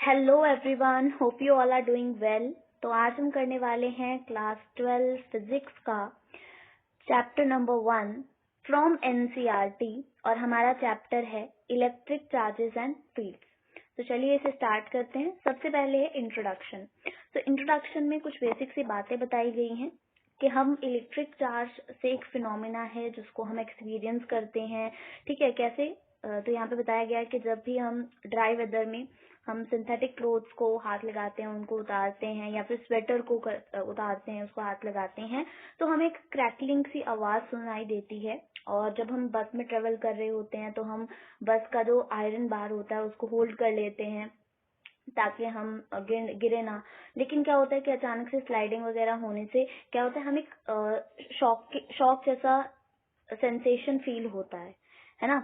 Hello everyone, hope you all are doing well. तो आज हम करने वाले हैं क्लास 12 फिजिक्स का चैप्टर नंबर 1 फ्रॉम एनसीईआरटी और हमारा चैप्टर है इलेक्ट्रिक चार्जेस एंड फील्ड्स। तो चलिए इसे स्टार्ट करते हैं। सबसे पहले है इंट्रोडक्शन। तो इंट्रोडक्शन में कुछ बेसिक सी बातें बताई गई हैं कि हम इलेक्ट्रिक चार्ज से एक फिनोमेना है जिसको हम एक्सपीरियंस करते हैं। ठीक है, कैसे? तो यहाँ पे बताया गया है कि जब भी हम ड्राई वेदर में हम सिंथेटिक क्लोथ्स को हाथ लगाते हैं, उनको उतारते हैं, या फिर स्वेटर को उतारते हैं, उसको हाथ लगाते हैं, तो हमें एक क्रैकलिंग सी आवाज सुनाई देती है। और जब हम बस में ट्रेवल कर रहे होते हैं तो हम बस का जो आयरन बार होता है उसको होल्ड कर लेते हैं ताकि हम गिरे ना। लेकिन क्या होता है कि अचानक से स्लाइडिंग वगैरह होने से क्या होता है, हमें शॉक जैसा सेंसेशन फील होता है ना।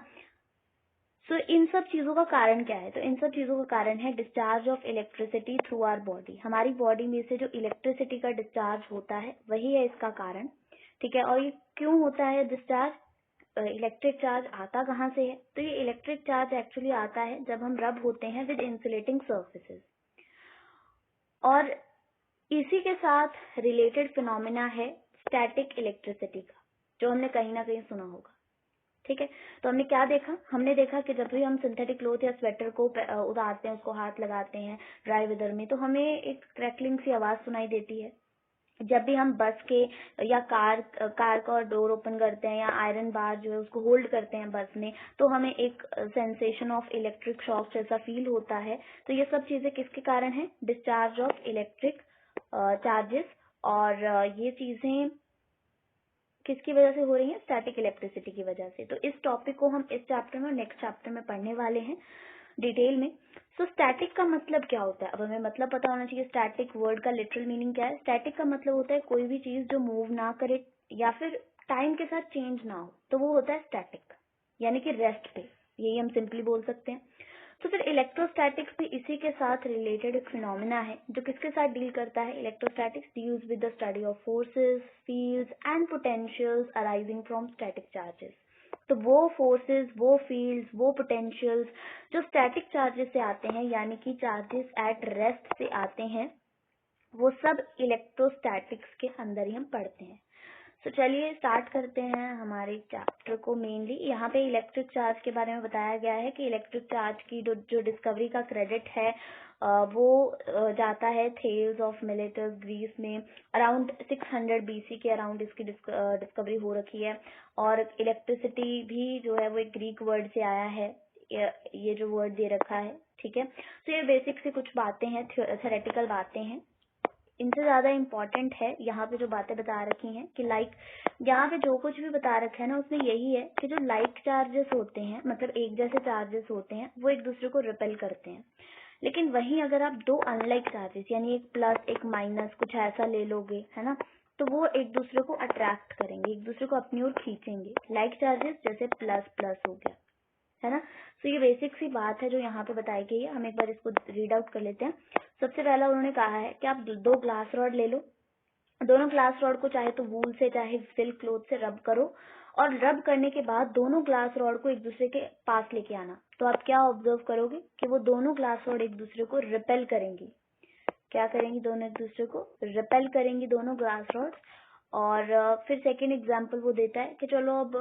सो इन सब चीजों का कारण क्या है? तो इन सब चीजों का कारण है discharge of electricity through our body. हमारी बॉडी में से जो इलेक्ट्रिसिटी का डिस्चार्ज होता है वही है इसका कारण। ठीक है, और ये क्यों होता है डिस्चार्ज? इलेक्ट्रिक चार्ज आता कहाँ से है? तो ये इलेक्ट्रिक चार्ज एक्चुअली आता है जब हम रब होते हैं विद इंसुलेटिंग सर्फेसेस। और इसी के साथ रिलेटेड फिनोमेना है स्टैटिक इलेक्ट्रिसिटी का, जो हमने कहीं ना कहीं सुना होगा। ठीक है, तो हमने क्या देखा? हमने देखा कि जब भी हम सिंथेटिक क्लोथ या स्वेटर को उतारते हैं, उसको हाथ लगाते हैं ड्राई वेदर में, तो हमें एक क्रैकलिंग सी आवाज सुनाई देती है। जब भी हम बस के या कार का डोर ओपन करते हैं या आयरन बार जो है उसको होल्ड करते हैं बस में, तो हमें एक सेंसेशन ऑफ इलेक्ट्रिक शॉक जैसा फील होता है। तो ये सब चीजें किसके कारण है? Discharge of electric charges. और ये चीजें किसकी वजह से हो रही है? स्टैटिक इलेक्ट्रिसिटी की वजह से। तो इस टॉपिक को हम इस चैप्टर में और नेक्स्ट चैप्टर में पढ़ने वाले हैं डिटेल में। सो स्टैटिक का मतलब क्या होता है? अब हमें मतलब पता होना चाहिए। स्टैटिक वर्ड का लिटरल मीनिंग क्या है? स्टैटिक का मतलब होता है कोई भी चीज जो मूव ना करे या फिर टाइम के साथ चेंज ना हो, तो वो होता है स्टैटिक, यानी कि रेस्ट पे। यही हम सिंपली बोल सकते हैं। तो फिर इलेक्ट्रोस्टैटिक्स भी इसी के साथ रिलेटेड एक फिनोमेना है जो किसके साथ डील करता है? Electrostatics deals with the study of forces, fields and potentials arising from static charges. तो वो फोर्सेस, वो फील्ड्स, वो पोटेंशियल्स जो स्टैटिक चार्जेस से आते हैं, यानी कि चार्जेस एट रेस्ट से आते हैं, वो सब इलेक्ट्रोस्टैटिक्स के अंदर ही हम पढ़ते हैं। तो चलिए स्टार्ट करते हैं हमारे चैप्टर को। मेनली यहाँ पे इलेक्ट्रिक चार्ज के बारे में बताया गया है कि इलेक्ट्रिक चार्ज की जो डिस्कवरी का क्रेडिट है वो जाता है थेल्स ऑफ मिलेटस, ग्रीस में। अराउंड 600 बीसी के अराउंड इसकी डिस्कवरी हो रखी है। और इलेक्ट्रिसिटी भी जो है वो एक ग्रीक वर्ड से आया है, ये जो वर्ड दे रखा है। ठीक है, तो ये बेसिक से कुछ बातें हैं, थ्योरेटिकल बातें हैं। इनसे ज्यादा इम्पोर्टेंट है यहाँ पे जो बातें बता रखी हैं कि यहाँ पे जो कुछ भी बता रखा है ना, उसमें यही है कि जो लाइक चार्जेस होते हैं, मतलब एक जैसे चार्जेस होते हैं, वो एक दूसरे को रिपेल करते हैं। लेकिन वहीं अगर आप दो अनलाइक चार्जेस, यानी एक प्लस एक माइनस, कुछ ऐसा ले लोगे, है ना, तो वो एक दूसरे को अट्रैक्ट करेंगे, एक दूसरे को अपनी ओर खींचेंगे। लाइक चार्जेस जैसे प्लस प्लस हो गया, है ना। तो ये बेसिक सी बात है जो यहाँ पे बताई गई है। हम एक बार इसको रीड आउट कर लेते हैं। सबसे पहला उन्होंने कहा है कि आप दो ग्लास रॉड ले लो। दोनों ग्लास रॉड को चाहे तो वूल से चाहे सिल्क क्लोथ से रब करो, और रब करने के बाद दोनों ग्लास रॉड को एक दूसरे के पास लेके आना। तो आप क्या ऑब्जर्व करोगे कि वो दोनों ग्लास रॉड एक दूसरे को रिपेल करेंगी। क्या करेंगी? दोनों एक दूसरे को रिपेल करेंगी, दोनों ग्लास रॉड्स। और फिर सेकेंड एग्जाम्पल वो देता है कि चलो अब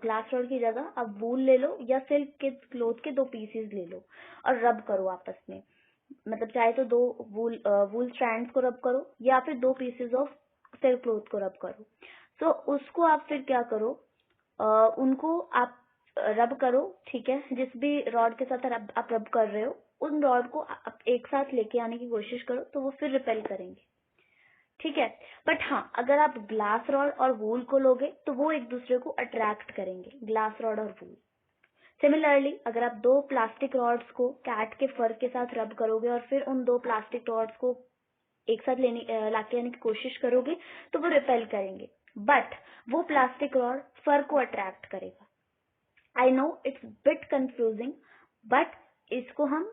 ग्लास रॉड की जगह अब वूल ले लो या सिल्क के क्लोथ के 2 पीसेस ले लो और रब करो आपस में। मतलब चाहे तो 2 वूल स्ट्रैंड्स को रब करो या फिर 2 पीसेस ऑफ सिल्क क्लोथ को रब करो। तो उसको आप फिर क्या करो, उनको आप रब करो। ठीक है, जिस भी रॉड के साथ आप रब कर रहे हो उन रॉड को आप एक साथ लेके आने की कोशिश करो, तो वो फिर रिपेल करेंगे। ठीक है, बट हाँ, अगर आप ग्लास रॉड और वूल को लोगे तो वो एक दूसरे को अट्रैक्ट करेंगे, ग्लास रॉड और वूल। सिमिलरली अगर आप 2 प्लास्टिक रॉड्स को कैट के फर के साथ रब करोगे और फिर उन 2 प्लास्टिक रॉड्स को एक साथ लाके आने की कोशिश करोगे, तो वो रिपेल करेंगे, बट वो प्लास्टिक रॉड फर को अट्रैक्ट करेगा। I know it's bit confusing, but इसको हम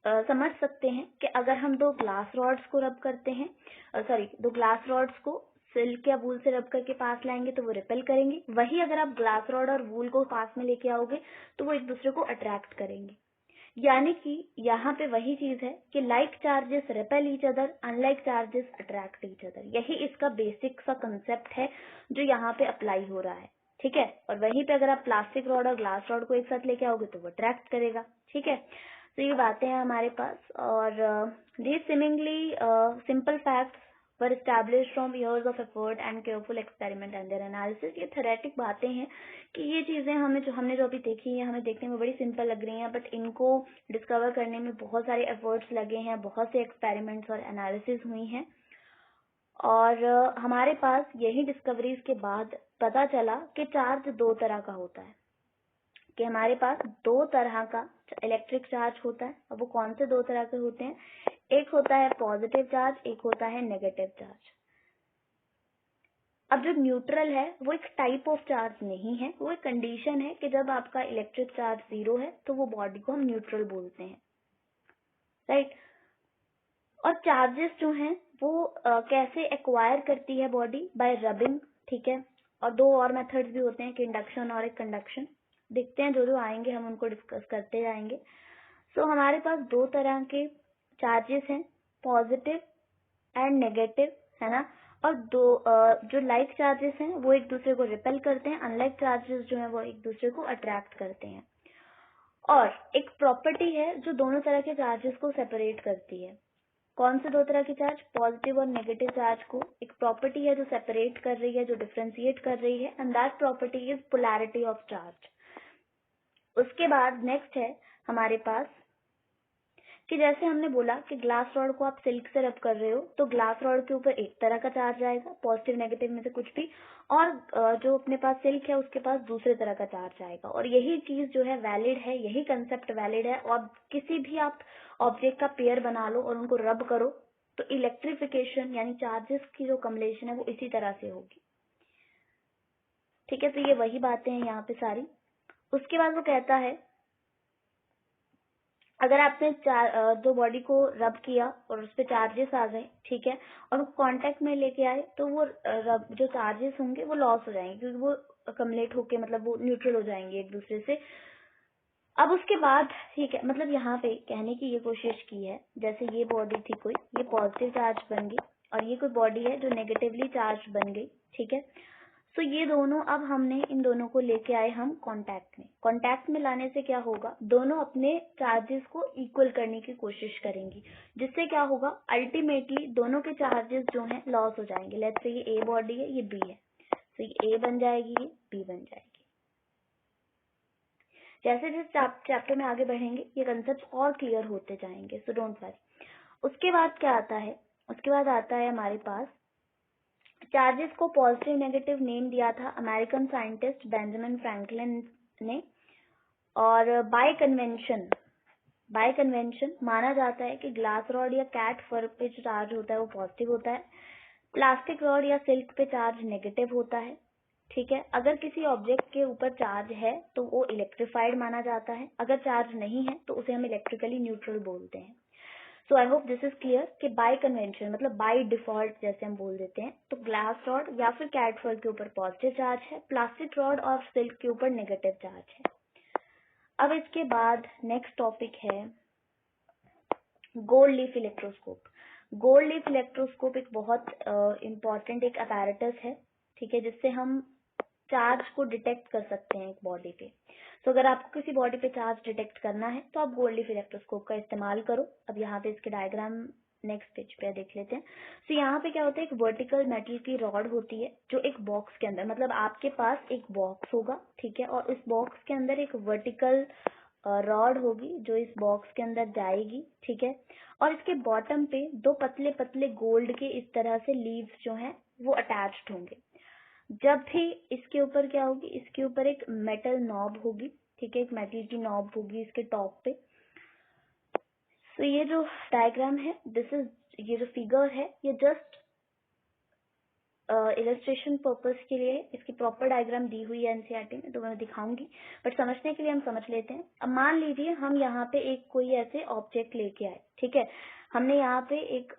समझ सकते हैं कि अगर हम 2 ग्लास रॉड्स को रब करते हैं, 2 ग्लास रॉड्स को सिल्क या वूल से रब करके पास लाएंगे तो वो रिपेल करेंगे। वही अगर आप ग्लास रॉड और वूल को पास में लेके आओगे तो वो एक दूसरे को अट्रैक्ट करेंगे। यानी कि यहाँ पे वही चीज है कि like charges repel each other, unlike charges attract each other. यही इसका बेसिक सा कंसेप्ट है जो यहाँ पे अप्लाई हो रहा है, ठीक है। और वहीं पे अगर आप प्लास्टिक रॉड और ग्लास रॉड को एक साथ लेके आओगे तो वो अट्रैक्ट करेगा, ठीक है। तो ये बातें हैं हमारे पास। और these seemingly simple facts were established from years of effort and careful experiment and their analysis। ये थेरेटिक बातें हैं कि ये चीजें हमने जो अभी देखी है, हमें देखने में बड़ी सिंपल लग रही हैं, बट इनको डिस्कवर करने में बहुत सारे एफर्ट्स लगे हैं, बहुत से एक्सपेरिमेंट्स और एनालिसिस हुई हैं। और हमारे पास यही डिस्कवरीज के बाद पता चला कि चार्ज दो तरह का होता है, कि हमारे पास दो तरह का इलेक्ट्रिक चार्ज होता है। अब वो कौन से दो तरह के होते हैं? एक होता है पॉजिटिव चार्ज, एक होता है नेगेटिव चार्ज। अब जो न्यूट्रल है वो एक टाइप ऑफ चार्ज नहीं है, वो एक कंडीशन है कि जब आपका इलेक्ट्रिक चार्ज 0 है तो वो बॉडी को हम न्यूट्रल बोलते हैं, राइट। और चार्जेस जो हैं वो कैसे एक्वायर करती है बॉडी? बाय रबिंग, ठीक है। और दो और मेथड्स भी होते हैं कि इंडक्शन और एक कंडक्शन। देखते हैं, जो जो आएंगे हम उनको डिस्कस करते जाएंगे। सो हमारे पास दो तरह के चार्जेस हैं, पॉजिटिव एंड नेगेटिव, है ना। और जो लाइक चार्जेस हैं वो एक दूसरे को रिपेल करते हैं, अनलाइक चार्जेस जो हैं वो एक दूसरे को अट्रैक्ट करते हैं। और एक प्रॉपर्टी है जो दोनों तरह के चार्जेस को सेपरेट करती है। कौन से दो तरह के चार्ज? पॉजिटिव और नेगेटिव चार्ज को एक प्रॉपर्टी है जो सेपरेट कर रही है, जो डिफरेंशिएट कर रही है, and that property is polarity of charge. उसके बाद नेक्स्ट है हमारे पास कि जैसे हमने बोला कि ग्लास रॉड को आप सिल्क से रब कर रहे हो तो ग्लास रॉड के ऊपर एक तरह का चार्ज आएगा, पॉजिटिव नेगेटिव में से कुछ भी, और जो अपने पास सिल्क है उसके पास दूसरे तरह का चार्ज आएगा। और यही चीज जो है वैलिड है, यही कंसेप्ट वैलिड है। और किसी भी आप ऑब्जेक्ट का पेयर बना लो और उनको रब करो तो इलेक्ट्रिफिकेशन यानी चार्जेस की जो कम्युलेशन है वो इसी तरह से होगी, ठीक है। तो ये वही बातें हैं यहाँ पे सारी। उसके बाद वो कहता है अगर आपने जो बॉडी को रब किया और उस पर चार्जेस आ गए, ठीक है, और वो कांटेक्ट में लेके आए तो वो जो चार्जेस होंगे वो लॉस हो जाएंगे, क्योंकि वो अकमलेट होके मतलब वो न्यूट्रल हो जाएंगे एक दूसरे से। अब उसके बाद ठीक है, मतलब यहाँ पे कहने की ये कोशिश की है, जैसे ये बॉडी थी कोई, ये पॉजिटिव चार्ज बन गई, और ये कोई बॉडी है जो नेगेटिवली चार्ज बन गई, ठीक है। सो ये दोनों, अब हमने इन दोनों को लेके आए हम कांटेक्ट में लाने से क्या होगा, दोनों अपने चार्जेस को इक्वल करने की कोशिश करेंगी, जिससे क्या होगा, अल्टीमेटली दोनों के चार्जेस जो हैं लॉस हो जाएंगे। लेट्स से ये ए बॉडी है, ये बी है, तो ये ए बन जाएगी, ये बी बन जाएगी। जैसे जैसे चैप्टर में आगे बढ़ेंगे ये कंसेप्ट और क्लियर होते जाएंगे, सो डोंट वरी। उसके बाद क्या आता है? उसके बाद आता है हमारे पास चार्जेस को पॉजिटिव नेगेटिव नेम दिया था अमेरिकन साइंटिस्ट बेंजामिन फ्रैंकलिन ने। और बाय कन्वेंशन माना जाता है कि ग्लास रॉड या कैट फर पे जो चार्ज होता है वो पॉजिटिव होता है, प्लास्टिक रॉड या सिल्क पे चार्ज नेगेटिव होता है, ठीक है। अगर किसी ऑब्जेक्ट के ऊपर चार्ज है तो वो इलेक्ट्रिफाइड माना जाता है, अगर चार्ज नहीं है तो उसे हम इलेक्ट्रिकली न्यूट्रल बोलते हैं। So I hope this is clear कि बाय कन्वेंशन मतलब बाय डिफॉल्ट जैसे हम बोल देते हैं, तो ग्लास रॉड या फिर कैट फर के ऊपर पॉजिटिव चार्ज है, प्लास्टिक रॉड और सिल्क के ऊपर नेगेटिव चार्ज है। अब इसके बाद नेक्स्ट टॉपिक है gold leaf electroscope. Gold leaf electroscope एक बहुत इम्पॉर्टेंट एक अपैरेटस है, ठीक है, जिससे हम चार्ज को डिटेक्ट कर सकते हैं एक बॉडी पे। तो अगर आपको किसी बॉडी पे चार्ज डिटेक्ट करना है तो आप गोल्ड लीफ इलेक्ट्रोस्कोप का इस्तेमाल करो। अब यहाँ पे इसके डायग्राम नेक्स्ट पेज पे देख लेते हैं। तो यहाँ पे क्या होता है, एक वर्टिकल मेटल की रॉड होती है जो एक बॉक्स के अंदर, मतलब आपके पास एक बॉक्स होगा, ठीक है, और इस बॉक्स के अंदर एक वर्टिकल रॉड होगी जो इस बॉक्स के अंदर जाएगी, ठीक है। और इसके बॉटम पे दो पतले पतले गोल्ड के इस तरह से लीव्स जो हैं वो अटैच्ड होंगे। जब भी इसके ऊपर क्या होगी, इसके ऊपर एक मेटल नॉब होगी, ठीक है, एक मेटल की नॉब होगी इसके टॉप पे। तो ये जो डायग्राम है, ये जो फिगर है ये जस्ट इलस्ट्रेशन पर्पस के लिए, इसकी प्रॉपर डायग्राम दी हुई है एनसीईआरटी में, तो मैं दिखाऊंगी, बट समझने के लिए हम समझ लेते हैं। अब मान लीजिए हम यहाँ पे एक कोई ऐसे ऑब्जेक्ट लेके आए, ठीक है, हमने यहाँ पे एक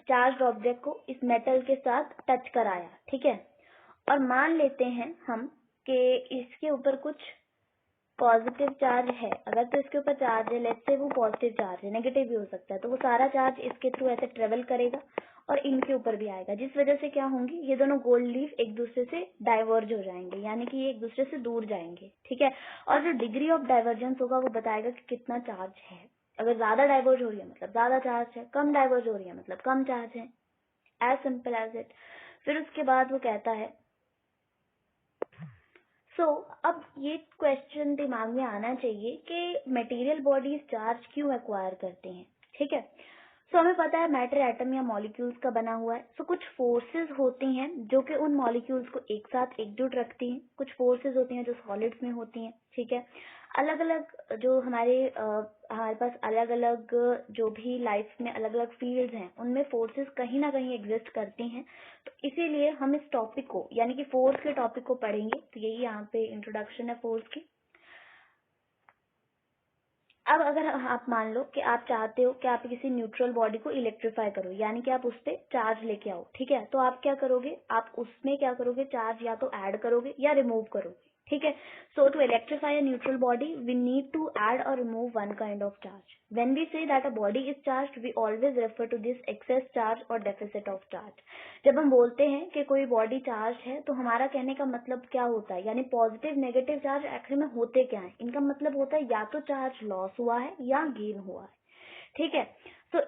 चार्ज ऑब्जेक्ट को इस मेटल के साथ टच कराया, ठीक है, और मान लेते हैं हम कि इसके ऊपर कुछ पॉजिटिव चार्ज है, अगर तो इसके ऊपर चार्ज है, लेट्स से वो पॉजिटिव चार्ज है, नेगेटिव भी हो सकता है, तो वो सारा चार्ज इसके थ्रू ऐसे ट्रेवल करेगा और इनके ऊपर भी आएगा, जिस वजह से क्या होंगी, ये दोनों गोल्ड लीफ एक दूसरे से डाइवर्ज हो जाएंगे, यानी कि ये एक दूसरे से दूर जाएंगे, ठीक है। और जो डिग्री ऑफ डाइवर्जेंस होगा वो बताएगा कि कितना चार्ज है। अगर ज्यादा डाइवर्ज हो रही है मतलब ज्यादा चार्ज है, कम डाइवर्ज हो रही है मतलब कम चार्ज है, एज सिंपल एज इट। फिर उसके बाद वो कहता है अब ये क्वेश्चन दिमाग में आना चाहिए कि मटेरियल बॉडीज चार्ज क्यों एक्वायर करते हैं, ठीक है। हमें पता है मैटर एटम या मॉलिक्यूल्स का बना हुआ है। कुछ फोर्सेस होती हैं जो कि उन मॉलिक्यूल्स को एक साथ एकजुट रखती हैं, कुछ फोर्सेस होती हैं जो सॉलिड्स में होती हैं, ठीक है। अलग अलग जो हमारे पास अलग अलग जो भी लाइफ में अलग अलग फील्ड्स हैं, उनमें फोर्सेस कहीं ना कहीं एग्जिस्ट करती हैं। तो इसीलिए हम इस टॉपिक को यानी कि फोर्स के टॉपिक को पढ़ेंगे। तो यही यहाँ पे इंट्रोडक्शन है फोर्स की। अब अगर आप मान लो कि आप चाहते हो कि आप किसी न्यूट्रल बॉडी को इलेक्ट्रीफाई करो, यानी कि आप उस पर चार्ज लेके आओ, ठीक है। तो आप क्या करोगे, आप उसमें क्या करोगे, चार्ज या तो ऐड करोगे या रिमूव करोगे, ठीक है। So to electrify a neutral body we need to add और remove one kind of charge. When we say that a body is charged we always refer to this excess charge और deficit of charge. जब हम बोलते हैं कि कोई body charge है तो हमारा कहने का मतलब क्या होता है, यानी पॉजिटिव नेगेटिव चार्ज आखिर में होते क्या है, इनका मतलब होता है या तो चार्ज लॉस हुआ है या गेन हुआ है, ठीक है। सो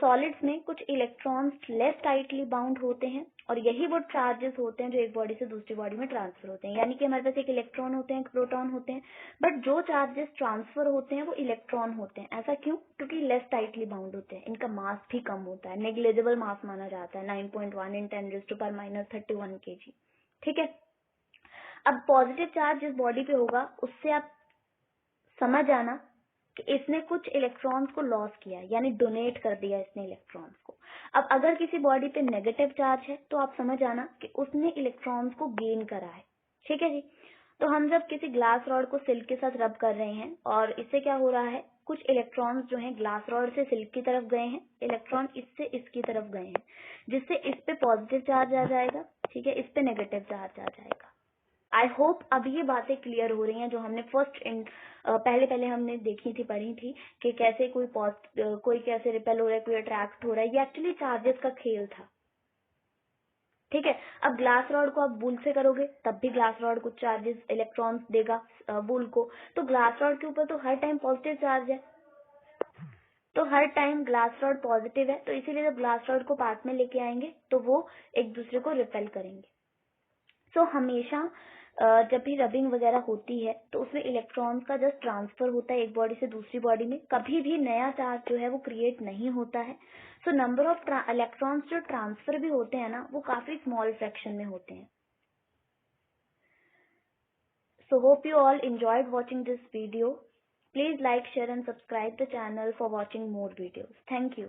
सॉलिड्स में कुछ इलेक्ट्रॉन्स लेस टाइटली बाउंड होते हैं और यही वो चार्जेस होते हैं जो एक बॉडी से दूसरी बॉडी में ट्रांसफर होते हैं, यानी कि हमारे पास एक इलेक्ट्रॉन होते हैं, एक प्रोटॉन होते हैं, बट जो चार्जेस ट्रांसफर होते हैं वो इलेक्ट्रॉन होते हैं। ऐसा क्यों, क्योंकि लेस टाइटली बाउंड होते हैं, इनका मास भी कम होता है, नेग्लिजिबल मास माना जाता है, 9.1 × 10⁻³ kg, ठीक है। अब पॉजिटिव चार्ज जिस बॉडी पे होगा उससे आप समझ आना कि इसने कुछ इलेक्ट्रॉन्स को लॉस किया, यानी डोनेट कर दिया इसने इलेक्ट्रॉन्स को। अब अगर किसी बॉडी पे नेगेटिव चार्ज है तो आप समझ आना कि उसने इलेक्ट्रॉन्स को गेन करा है, ठीक है जी। तो हम जब किसी ग्लास रॉड को सिल्क के साथ रब कर रहे हैं और इससे क्या हो रहा है, कुछ इलेक्ट्रॉन्स जो हैं ग्लास रॉड से सिल्क की तरफ गए हैं, इलेक्ट्रॉन इससे इसकी तरफ गए हैं, जिससे इस पे पॉजिटिव चार्ज आ जाएगा, ठीक है, इस पे नेगेटिव चार्ज आ जाएगा। आई होप अब ये बातें क्लियर हो रही हैं जो हमने पहले हमने देखी थी, पढ़ी थी कि कैसे कोई कैसे रिपेल हो रहा है, कोई अट्रैक्ट हो रहा है। ये एक्चुअली चार्जेस का खेल था, ठीक है। अब ग्लास रॉड को आप वूल से करोगे तब भी ग्लास रॉड कुछ चार्जेस इलेक्ट्रॉन्स देगा वूल को, तो ग्लास रॉड के ऊपर तो हर टाइम पॉजिटिव चार्ज है, तो हर टाइम ग्लास रॉड पॉजिटिव है, तो इसीलिए जब ग्लास रॉड को पास में लेके आएंगे तो वो एक दूसरे को रिपेल करेंगे। हमेशा जब भी रबिंग वगैरह होती है तो उसमें इलेक्ट्रॉन्स का जस्ट ट्रांसफर होता है एक बॉडी से दूसरी बॉडी में, कभी भी नया चार्ज जो है वो क्रिएट नहीं होता है। नंबर ऑफ इलेक्ट्रॉन्स जो ट्रांसफर भी होते हैं ना वो काफी स्मॉल फ्रैक्शन में होते हैं। Hope you all enjoyed watching this video. Please like, share and subscribe the channel for watching more videos. Thank you.